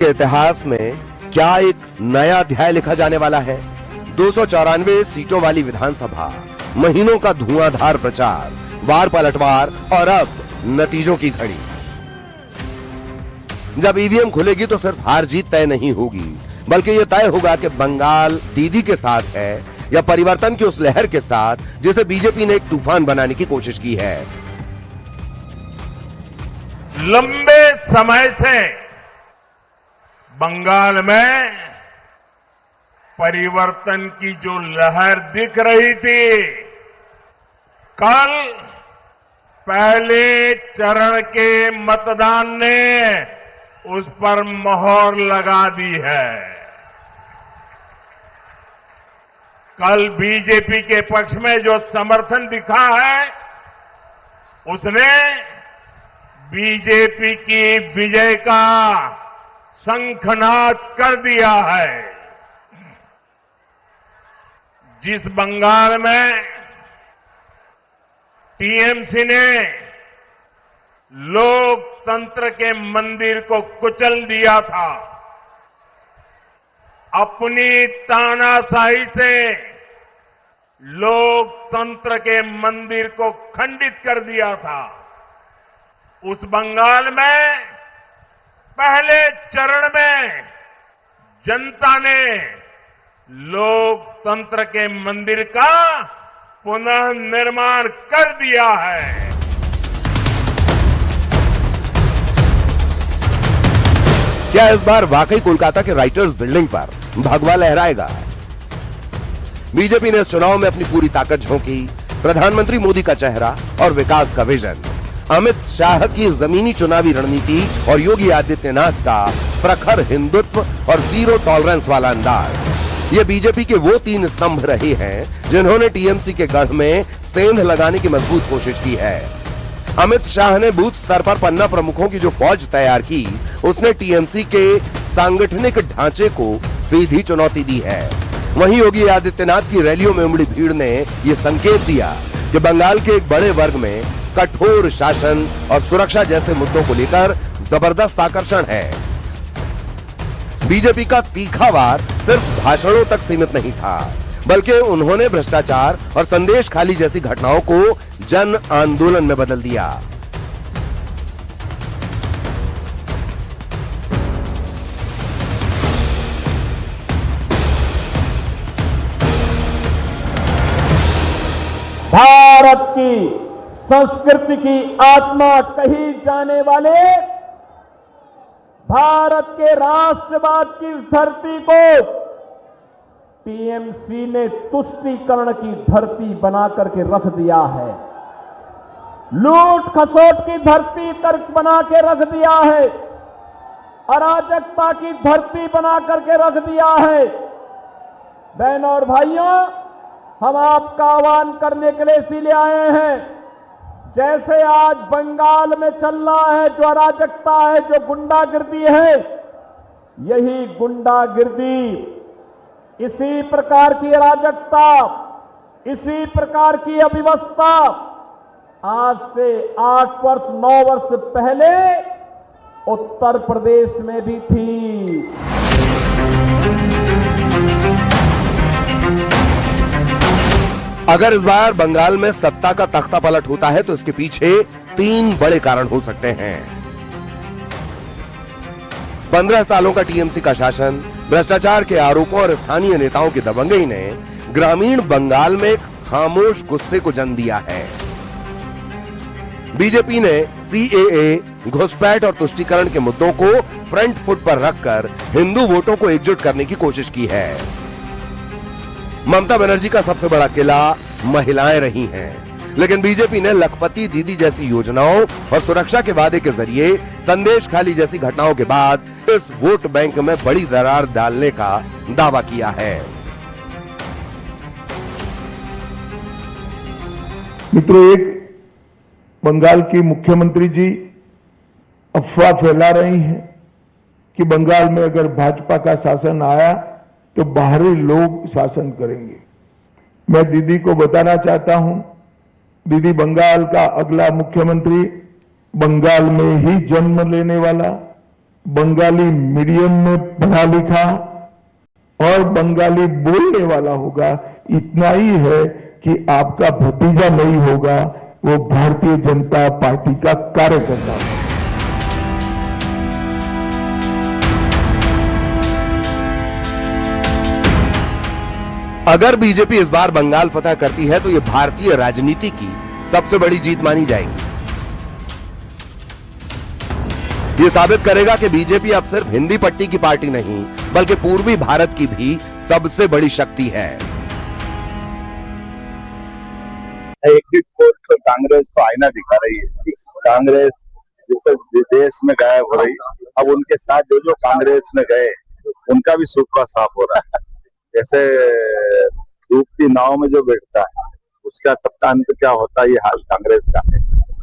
के इतिहास में क्या एक नया अध्याय लिखा जाने वाला है। 294 सीटों वाली विधानसभा, महीनों का धुआंधार प्रचार, वार पलटवार और अब नतीजों की घड़ी। जब ईवीएम खुलेगी तो सिर्फ हार जीत तय नहीं होगी, बल्कि यह तय होगा कि बंगाल दीदी के साथ है या परिवर्तन की उस लहर के साथ जिसे बीजेपी ने एक तूफान बनाने की कोशिश की है। लंबे समय से बंगाल में परिवर्तन की जो लहर दिख रही थी, कल पहले चरण के मतदान ने उस पर मोहर लगा दी है। कल बीजेपी के पक्ष में जो समर्थन दिखा है, उसने बीजेपी की विजय का शंखनाद कर दिया है। जिस बंगाल में टीएमसी ने लोकतंत्र के मंदिर को कुचल दिया था, अपनी तानाशाही से लोकतंत्र के मंदिर को खंडित कर दिया था, उस बंगाल में पहले चरण में जनता ने लोकतंत्र के मंदिर का पुनः निर्माण कर दिया है। क्या इस बार वाकई कोलकाता के राइटर्स बिल्डिंग पर भगवा लहराएगा? बीजेपी ने इस चुनाव में अपनी पूरी ताकत झोंकी। प्रधानमंत्री मोदी का चेहरा और विकास का विजन, अमित शाह की जमीनी चुनावी रणनीति और योगी आदित्यनाथ का प्रखर हिंदुत्व और जीरो टॉलरेंस वाला अंदाज, ये बीजेपी के वो तीन स्तंभ रहे हैं जिन्होंने टीएमसी के गढ़ में सेंध लगाने की मजबूत कोशिश की है। अमित शाह ने बूथ स्तर पर पन्ना प्रमुखों की जो फौज तैयार की, उसने टीएमसी के सांगठनिक ढांचे को सीधी चुनौती दी है। वहीं योगी आदित्यनाथ की रैलियों में उमड़ी भीड़ ने यह संकेत दिया कि बंगाल के एक बड़े वर्ग में कठोर शासन और सुरक्षा जैसे मुद्दों को लेकर जबरदस्त आकर्षण है। बीजेपी का तीखा वार सिर्फ भाषणों तक सीमित नहीं था, बल्कि उन्होंने भ्रष्टाचार और संदेश खाली जैसी घटनाओं को जन आंदोलन में बदल दिया। भारत की संस्कृति की आत्मा कही जाने वाले भारत के राष्ट्रवाद की इस धरती को टीएमसी ने तुष्टीकरण की धरती बना करके रख दिया है, लूट खसोट की धरती तर्क बना के रख दिया है, अराजकता की धरती बना करके रख दिया है। बहनों और भाइयों, हम आपका आह्वान करने के लिए इसीलिए आए हैं, जैसे आज बंगाल में चल रहा है जो अराजकता है, जो गुंडागिर्दी है, यही गुंडागिर्दी, इसी प्रकार की अराजकता, इसी प्रकार की अव्यवस्था आज से 8 वर्ष 9 वर्ष पहले उत्तर प्रदेश में भी थी। अगर इस बार बंगाल में सत्ता का तख्ता पलट होता है तो इसके पीछे 3 बड़े कारण हो सकते हैं। 15 सालों का टीएमसी का शासन, भ्रष्टाचार के आरोपों और स्थानीय नेताओं की दबंगई ने ग्रामीण बंगाल में खामोश गुस्से को जन्म दिया है। बीजेपी ने सीएए, घुसपैठ और तुष्टीकरण के मुद्दों को फ्रंट फुट पर रखकर हिंदू वोटों को एकजुट करने की कोशिश की है। ममता बनर्जी का सबसे बड़ा किला महिलाएं रही हैं, लेकिन बीजेपी ने लखपति दीदी जैसी योजनाओं और सुरक्षा के वादे के जरिए संदेश खाली जैसी घटनाओं के बाद इस वोट बैंक में बड़ी दरार डालने का दावा किया है। मित्रों, एक बंगाल की मुख्यमंत्री जी अफवाह फैला रही हैं कि बंगाल में अगर भाजपा का शासन आया तो बाहरी लोग शासन करेंगे। मैं दीदी को बताना चाहता हूं, दीदी बंगाल का अगला मुख्यमंत्री बंगाल में ही जन्म लेने वाला बंगाली मीडियम में पढ़ा लिखा और बंगाली बोलने वाला होगा। इतना ही है कि आपका भतीजा नहीं होगा, वो भारतीय जनता पार्टी का कार्यकर्ता होगा। अगर बीजेपी इस बार बंगाल फतह करती है तो यह भारतीय राजनीति की सबसे बड़ी जीत मानी जाएगी। यह साबित करेगा कि बीजेपी अब सिर्फ हिंदी पट्टी की पार्टी नहीं बल्कि पूर्वी भारत की भी सबसे बड़ी शक्ति है। एग्जिट पोल तो कांग्रेस को आईना दिखा रही है। कांग्रेस जैसे देश में गायब हो रही, अब उनके साथ जो जो कांग्रेस में गए उनका भी सूखा साफ हो रहा है। जैसे डूबती नाव में जो बैठता है उसका सबका अंत क्या होता है, ये हाल कांग्रेस का है।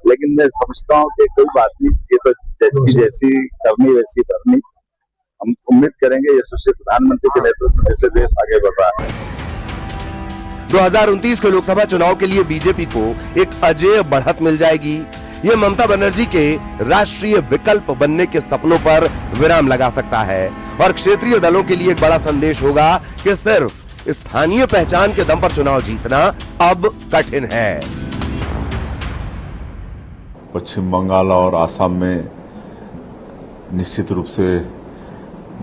लेकिन मैं समझता हूँ कि कोई बात नहीं, ये तो जैसी जैसी करनी वैसी करनी। हम उम्मीद करेंगे यशस्वी प्रधानमंत्री के नेतृत्व में जैसे देश आगे बढ़ रहा है। 2029 के लोकसभा चुनाव के लिए बीजेपी को एक अजेय बढ़त मिल जाएगी। ये ममता बनर्जी के राष्ट्रीय विकल्प बनने के सपनों पर विराम लगा सकता है और क्षेत्रीय दलों के लिए एक बड़ा संदेश होगा कि सिर्फ स्थानीय पहचान के दम पर चुनाव जीतना अब कठिन है। पश्चिम बंगाल और आसाम में निश्चित रूप से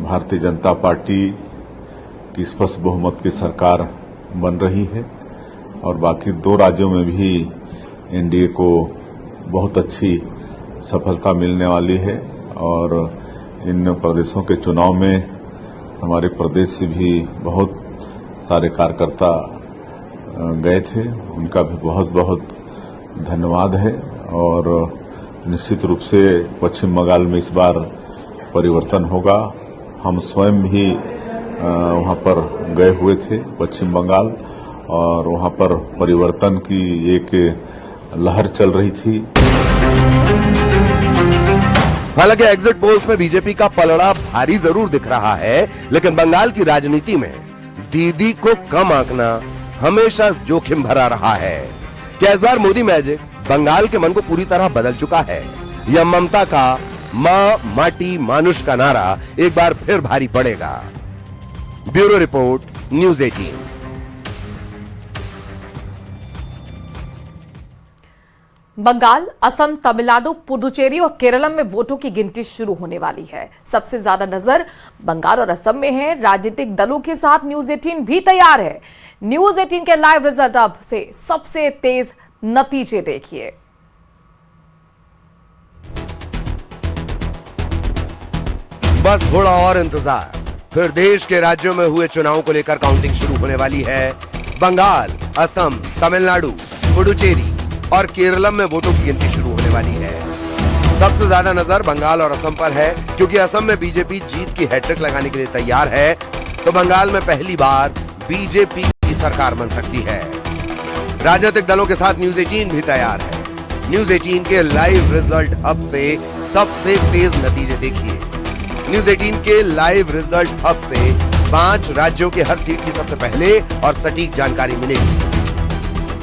भारतीय जनता पार्टी की स्पष्ट बहुमत की सरकार बन रही है और बाकी 2 राज्यों में भी एनडीए को बहुत अच्छी सफलता मिलने वाली है। और इन प्रदेशों के चुनाव में हमारे प्रदेश से भी बहुत सारे कार्यकर्ता गए थे, उनका भी बहुत बहुत धन्यवाद है। और निश्चित रूप से पश्चिम बंगाल में इस बार परिवर्तन होगा। हम स्वयं भी वहां पर गए हुए थे पश्चिम बंगाल और वहां पर परिवर्तन की एक लहर चल रही थी। हालांकि एग्जिट पोल्स में बीजेपी का पलड़ा भारी जरूर दिख रहा है, लेकिन बंगाल की राजनीति में दीदी को कम आंकना हमेशा जोखिम भरा रहा है। क्या इस बार मोदी मैजिक बंगाल के मन को पूरी तरह बदल चुका है या ममता का मां माटी मानुष का नारा एक बार फिर भारी पड़ेगा? Bureau report, news 18। Bengal, Assam, Tamil Nadu, Puducherry और केरल में वोटों की गिनती शुरू होने वाली है। सबसे ज्यादा नजर बंगाल और असम में है। राजनीतिक दलों के साथ न्यूज 18 भी तैयार है। न्यूज 18 के लाइव रिजल्ट अब से सबसे तेज नतीजे देखिए। बस थोड़ा और इंतजार, फिर देश के राज्यों में हुए चुनाव को लेकर काउंटिंग शुरू होने वाली है। बंगाल, असम, तमिलनाडु, पुडुचेरी और केरलम में वोटों की गिनती शुरू होने वाली है। सबसे ज्यादा नजर बंगाल और असम पर है, क्योंकि असम में बीजेपी जीत की हैट्रिक लगाने के लिए तैयार है, तो बंगाल में पहली बार बीजेपी की सरकार बन सकती है। राजनीतिक दलों के साथ न्यूज 18 भी तैयार है। न्यूज 18 के लाइव रिजल्ट हब से सबसे तेज नतीजे देखिए। न्यूज 18 के लाइव रिजल्ट हब से 5 राज्यों के हर सीट की सबसे पहले और सटीक जानकारी मिलेगी।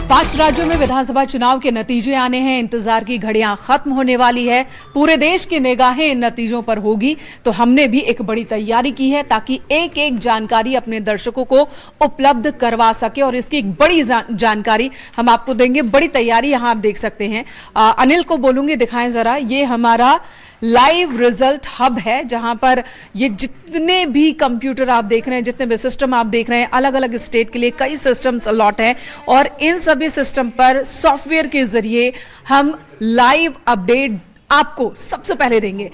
5 राज्यों में विधानसभा चुनाव के नतीजे आने हैं। इंतजार की घड़ियां खत्म होने वाली है। पूरे देश की निगाहें इन नतीजों पर होगी, तो हमने भी एक बड़ी तैयारी की है ताकि एक एक जानकारी अपने दर्शकों को उपलब्ध करवा सके और इसकी एक बड़ी जानकारी हम आपको देंगे। बड़ी तैयारी यहां आप देख सकते हैं। अनिल को बोलूंगी, दिखाएं जरा। ये हमारा लाइव रिजल्ट हब है, जहां पर ये जितने भी कंप्यूटर आप देख रहे हैं, जितने भी सिस्टम आप देख रहे हैं, अलग अलग स्टेट के लिए कई सिस्टम्स अलॉट हैं और इन सभी सिस्टम पर सॉफ्टवेयर के जरिए हम लाइव अपडेट आपको सबसे पहले देंगे।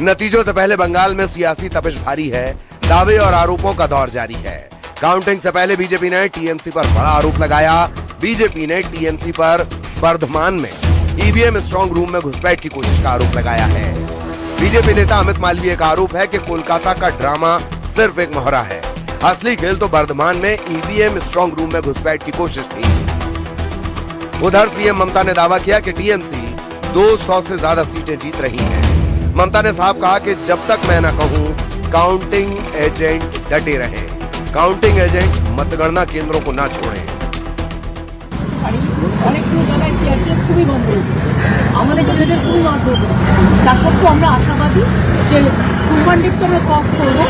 नतीजों से पहले बंगाल में सियासी तपिश भारी है। दावे और आरोपों का दौर जारी है। काउंटिंग से पहले बीजेपी ने टीएमसी पर बड़ा आरोप लगाया। बीजेपी ने टीएमसी पर बर्धमान में ईवीएम स्ट्रांग रूम में घुसपैठ की कोशिश का आरोप लगाया है। बीजेपी नेता अमित मालवीय का आरोप है कि कोलकाता का ड्रामा सिर्फ एक मोहरा है। असली खेल तो बर्धमान में ईवीएम स्ट्रांग रूम में घुसपैठ की कोशिश थी। उधर सीएम ममता ने दावा किया कि टीएमसी 200 से ज्यादा सीटें जीत रही है। ममता ने साफ कहा कि जब तक मैं न कहूं, काउंटिंग एजेंट डटे रहे। काउंटिंग एजेंट मतगणना केंद्रों को न छोड़ें। অনেকগুলো জায়গায় সিআরপিএফ খুবই বন্ধ হয়েছে, আমাদের ছেলেদের খুবই মার ধরবে। তা সত্ত্বেও আমরা আশাবাদী যে কুম্বান্ডিপকে আমরা ক্রস করবো।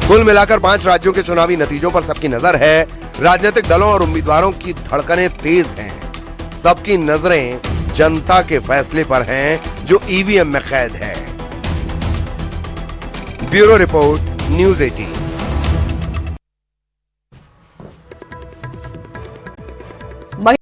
कुल मिलाकर 5 राज्यों के चुनावी नतीजों पर सबकी नजर है। राजनीतिक दलों और उम्मीदवारों की धड़कनें तेज हैं। सबकी नजरें जनता के फैसले पर हैं जो ईवीएम में कैद है। Bureau report, news 18।